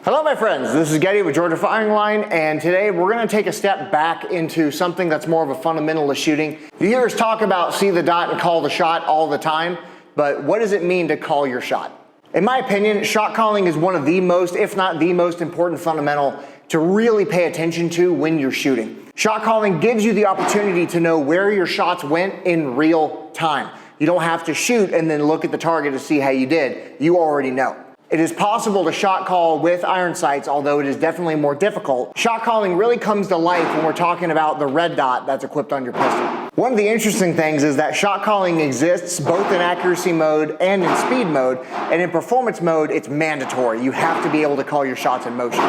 Hello my friends, this is Getty with Georgia Firing Line, and today we're going to take a step back into something that's more of a fundamental of shooting. You hear us talk about see the dot and call the shot all the time, but what does it mean to call your shot? In my opinion, shot calling is one of the most, if not the most important fundamental to really pay attention to when you're shooting. Shot calling gives you the opportunity to know where your shots went in real time. You don't have to shoot and then look at the target to see how you did. You already know. It is possible to shot call with iron sights, although it is definitely more difficult. Shot calling really comes to life when we're talking about the red dot that's equipped on your pistol. One of the interesting things is that shot calling exists both in accuracy mode and in speed mode, and in performance mode, it's mandatory. You have to be able to call your shots in motion.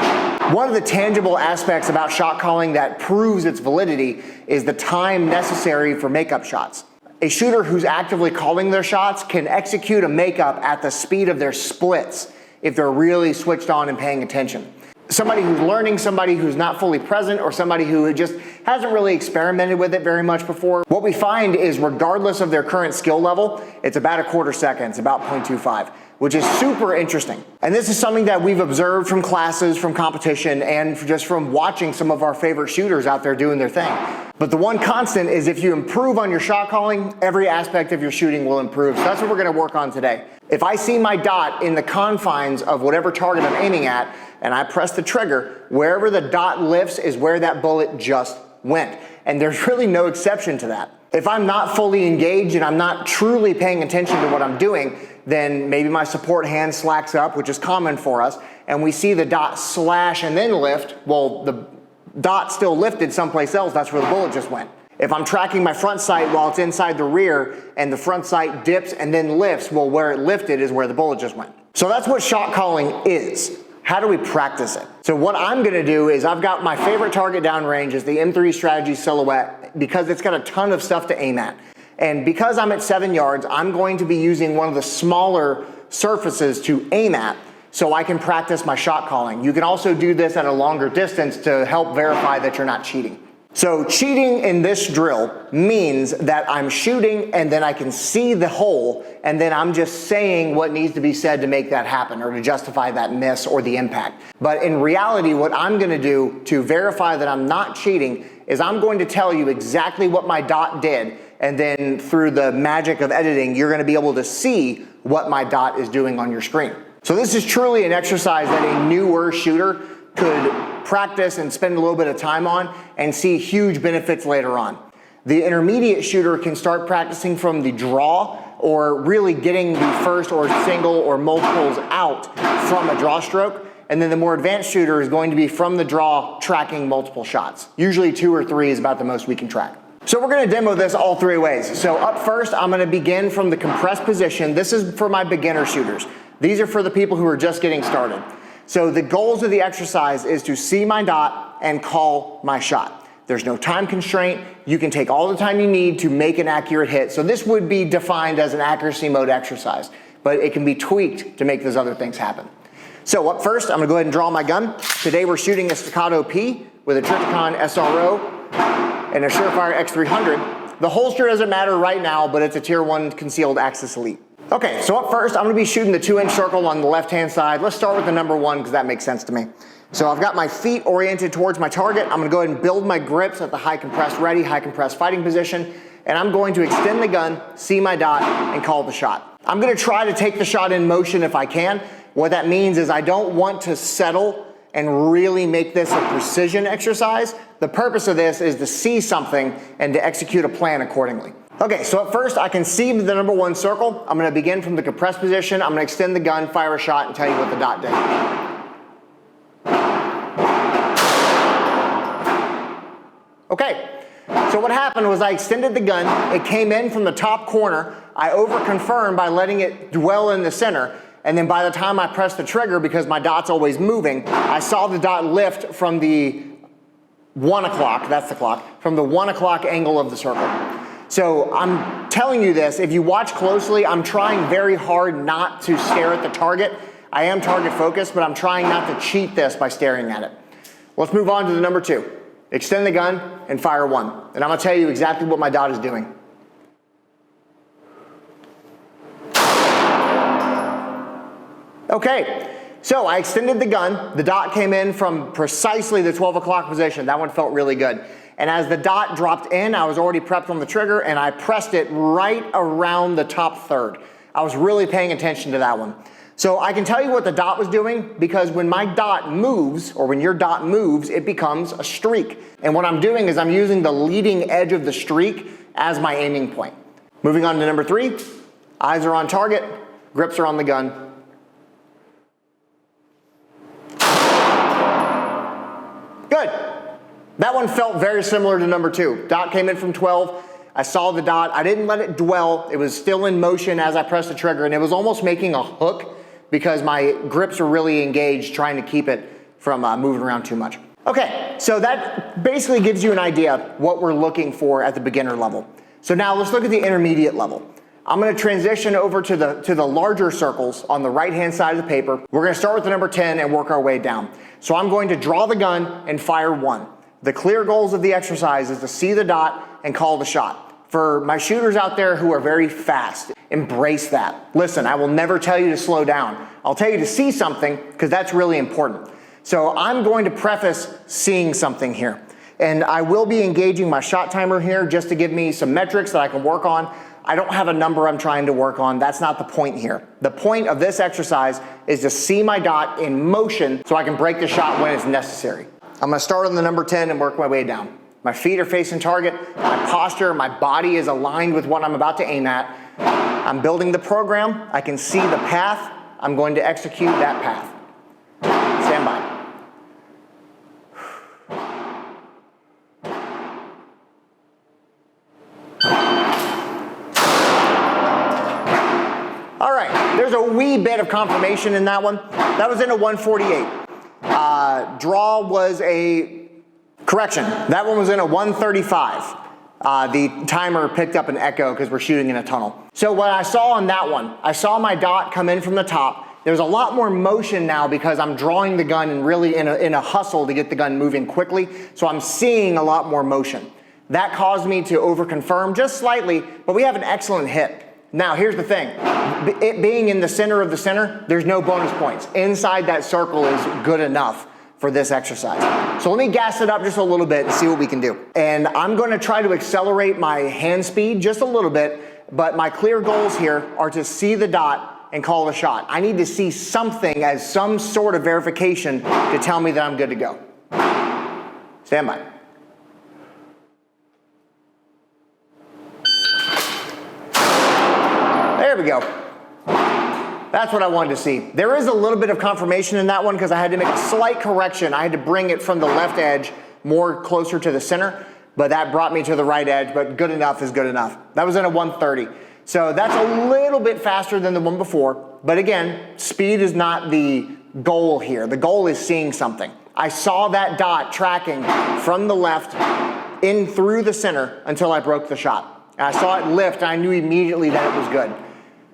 One of the tangible aspects about shot calling that proves its validity is the time necessary for makeup shots. A shooter who's actively calling their shots can execute a makeup at the speed of their splits if they're really switched on and paying attention. Somebody who's learning, somebody who's not fully present, or somebody who just hasn't really experimented with it very much before, what we find is regardless of their current skill level, it's about a quarter second, it's about 0.25, which is super interesting. And this is something that we've observed from classes, from competition, and just from watching some of our favorite shooters out there doing their thing. But the one constant is if you improve on your shot calling, every aspect of your shooting will improve. So that's what we're gonna work on today. If I see my dot in the confines of whatever target I'm aiming at, and I press the trigger, wherever the dot lifts is where that bullet just went. And there's really no exception to that. If I'm not fully engaged and I'm not truly paying attention to what I'm doing, then maybe my support hand slacks up, which is common for us, and we see the dot slash and then lift. Well, the dot still lifted someplace else, that's where the bullet just went. If I'm tracking my front sight while it's inside the rear and the front sight dips and then lifts, well, where it lifted is where the bullet just went. So that's what shot calling is. How do we practice it? So what I'm gonna do is I've got my favorite target downrange is the M3 Strategy Silhouette because it's got a ton of stuff to aim at. And because I'm at 7 yards, I'm going to be using one of the smaller surfaces to aim at so I can practice my shot calling. You can also do this at a longer distance to help verify that you're not cheating. So cheating in this drill means that I'm shooting and then I can see the hole and then I'm just saying what needs to be said to make that happen or to justify that miss or the impact. But in reality, what I'm gonna do to verify that I'm not cheating is I'm going to tell you exactly what my dot did, and then through the magic of editing, you're gonna be able to see what my dot is doing on your screen. So this is truly an exercise that a newer shooter could practice and spend a little bit of time on and see huge benefits later on. The intermediate shooter can start practicing from the draw or really getting the first or single or multiples out from a draw stroke. And then the more advanced shooter is going to be from the draw tracking multiple shots. Usually 2 or 3 is about the most we can track. So we're gonna demo this all 3 ways. So up first, I'm gonna begin from the compressed position. This is for my beginner shooters. These are for the people who are just getting started. So the goals of the exercise is to see my dot and call my shot. There's no time constraint. You can take all the time you need to make an accurate hit. So this would be defined as an accuracy mode exercise, but it can be tweaked to make those other things happen. So up first, I'm gonna go ahead and draw my gun. Today we're shooting a Staccato P with a Tritacon SRO and a Surefire X300. The holster doesn't matter right now, but it's a Tier 1 concealed Axis Elite. Okay, so up first, I'm gonna be shooting the 2-inch circle on the left-hand side. Let's start with the number 1 because that makes sense to me. So I've got my feet oriented towards my target. I'm gonna go ahead and build my grips at the high compressed ready, high compressed fighting position, and I'm going to extend the gun, see my dot, and call the shot. I'm gonna try to take the shot in motion if I can. What that means is I don't want to settle and really make this a precision exercise. The purpose of this is to see something and to execute a plan accordingly. Okay, so at first I can see the number 1 circle. I'm gonna begin from the compressed position. I'm gonna extend the gun, fire a shot, and tell you what the dot did. Okay, so what happened was I extended the gun. It came in from the top corner. I over-confirmed by letting it dwell in the center. And then by the time I pressed the trigger, because my dot's always moving, I saw the dot lift from the 1 o'clock, that's the clock, from the 1 o'clock angle of the circle. So I'm telling you this, if you watch closely, I'm trying very hard not to stare at the target. I am target focused, but I'm trying not to cheat this by staring at it. Let's move on to the number 2. Extend the gun and fire 1. And I'm gonna tell you exactly what my dot is doing. Okay, So I extended the gun. The dot came in from precisely the 12 o'clock position. That one felt really good. And as the dot dropped in, I was already prepped on the trigger and I pressed it right around the top third. I was really paying attention to that one. So I can tell you what the dot was doing because when my dot moves, or when your dot moves, it becomes a streak. And what I'm doing is I'm using the leading edge of the streak as my aiming point. Moving on to number 3, eyes are on target, grips are on the gun. Good. That one felt very similar to number 2. Dot came in from 12. I saw the dot. I didn't let it dwell. It was still in motion as I pressed the trigger, and it was almost making a hook because my grips were really engaged trying to keep it from moving around too much. Okay, so that basically gives you an idea what we're looking for at the beginner level. So now let's look at the intermediate level. I'm going to transition over to the larger circles on the right-hand side of the paper. We're going to start with the number 10 and work our way down. So I'm going to draw the gun and fire 1. The clear goals of the exercise is to see the dot and call the shot. For my shooters out there who are very fast, embrace that. Listen, I will never tell you to slow down. I'll tell you to see something because that's really important. So I'm going to preface seeing something here. And I will be engaging my shot timer here just to give me some metrics that I can work on. I don't have a number I'm trying to work on. That's not the point here. The point of this exercise is to see my dot in motion so I can break the shot when it's necessary. I'm gonna start on the number 10 and work my way down. My feet are facing target, my posture, my body is aligned with what I'm about to aim at. I'm building the program, I can see the path, I'm going to execute that path. Stand by. All right, there's a wee bit of confirmation in that one. That was in a 148. Draw was a, correction, that one was in a 135. The timer picked up an echo because we're shooting in a tunnel. So what I saw on that one, I saw my dot come in from the top. There's a lot more motion now because I'm drawing the gun and really in a hustle to get the gun moving quickly. So I'm seeing a lot more motion. That caused me to overconfirm just slightly, but we have an excellent hit. Now, here's the thing. It being in the center of the center, there's no bonus points. Inside that circle is good enough for this exercise. So let me gas it up just a little bit and see what we can do. And I'm going to try to accelerate my hand speed just a little bit, but my clear goals here are to see the dot and call the shot. I need to see something as some sort of verification to tell me that I'm good to go. Stand by. There we go. That's what I wanted to see. There is a little bit of confirmation in that one because I had to make a slight correction. I had to bring it from the left edge more closer to the center, but that brought me to the right edge, but good enough is good enough. That was in a 130. So that's a little bit faster than the one before, but again, speed is not the goal here. The goal is seeing something. I saw that dot tracking from the left in through the center until I broke the shot. And I saw it lift and I knew immediately that it was good.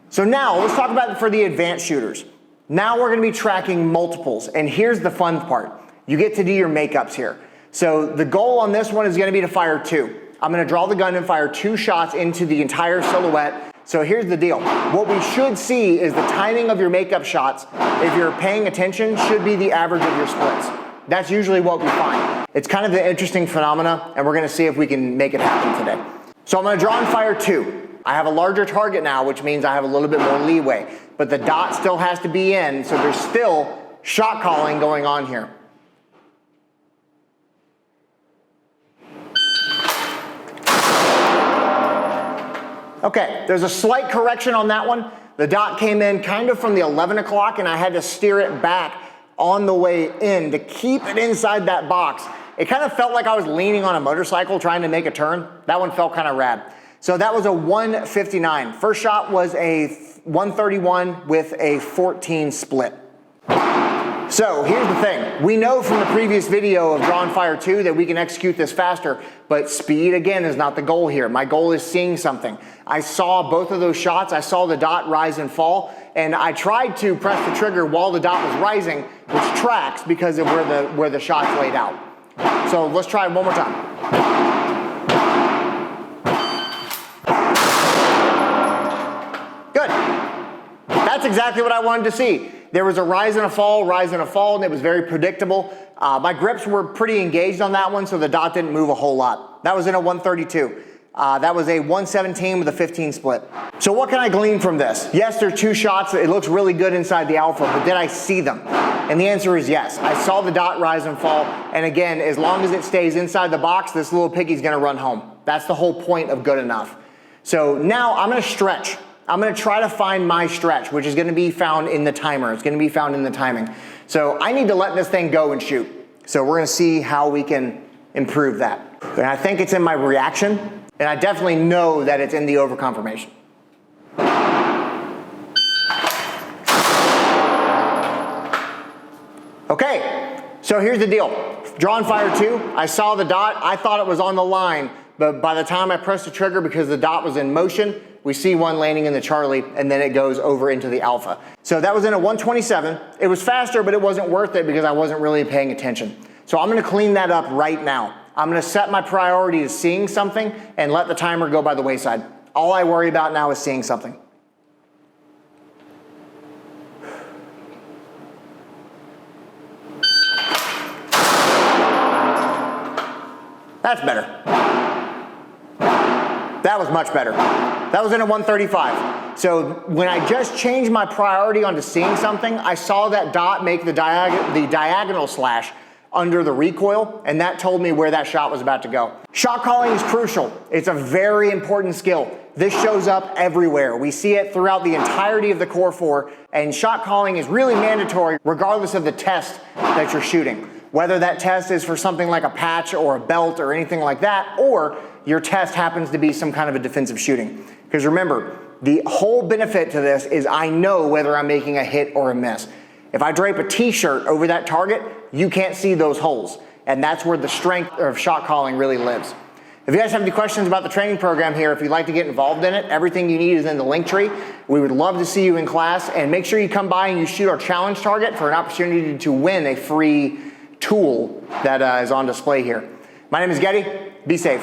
So now let's talk about it for the advanced shooters. Now we're going to be tracking multiples, and here's the fun part. You get to do your makeups here. So the goal on this one is going to be to fire 2. I'm going to draw the gun and fire 2 shots into the entire silhouette. So here's the deal. What we should see is the timing of your makeup shots, if you're paying attention, should be the average of your splits. That's usually what we find. It's kind of the interesting phenomena, and we're going to see if we can make it happen today. So I'm going to draw and fire 2. I have a larger target now, which means I have a little bit more leeway, but the dot still has to be in, so there's still shot calling going on here. Okay, there's a slight correction on that one. The dot came in kind of from the 11 o'clock and I had to steer it back on the way in to keep it inside that box. It kind of felt like I was leaning on a motorcycle trying to make a turn. That one felt kind of rad. So that was a 159. First shot was a 131 with a 14 split. So here's the thing. We know from the previous video of Draw and Fire 2 that we can execute this faster, but speed again is not the goal here. My goal is seeing something. I saw both of those shots. I saw the dot rise and fall, and I tried to press the trigger while the dot was rising, which tracks because of where the shot's laid out. So let's try it one more time. Good. That's exactly what I wanted to see. there was a rise and a fall, and it was very predictable. My grips were pretty engaged on that one, so the dot didn't move a whole lot. That was in a 132. That was a 117 with a 15 split. So what can I glean from this? Yes, there's 2 shots. It looks really good inside the alpha, but did I see them? And the answer is yes. I saw the dot rise and fall. And again, as long as it stays inside the box, this little piggy's gonna run home. That's the whole point of good enough. So now I'm gonna stretch. I'm gonna try to find my stretch, which is gonna be found in the timer. It's gonna be found in the timing. So I need to let this thing go and shoot. So we're gonna see how we can improve that. And I think it's in my reaction, and I definitely know that it's in the over confirmation. Okay, so here's the deal. Draw and fire 2, I saw the dot, I thought it was on the line, but by the time I pressed the trigger, because the dot was in motion, we see one landing in the Charlie, and then it goes over into the Alpha. So that was in a 127. It was faster, but it wasn't worth it because I wasn't really paying attention. So I'm gonna clean that up right now. I'm gonna set my priority to seeing something and let the timer go by the wayside. All I worry about now is seeing something. That's better. That was much better. That was in a 135. So when I just changed my priority onto seeing something, I saw that dot make the diagonal slash under the recoil, and that told me where that shot was about to go. Shot calling is crucial. It's a very important skill. This shows up everywhere. We see it throughout the entirety of the Core 4, and shot calling is really mandatory regardless of the test that you're shooting. Whether that test is for something like a patch or a belt or anything like that, or your test happens to be some kind of a defensive shooting. Because remember, the whole benefit to this is I know whether I'm making a hit or a miss. If I drape a t-shirt over that target, you can't see those holes. And that's where the strength of shot calling really lives. If you guys have any questions about the training program here, if you'd like to get involved in it, everything you need is in the link tree. We would love to see you in class, and make sure you come by and you shoot our challenge target for an opportunity to win a free tool that is on display here. My name is Getty. Be safe.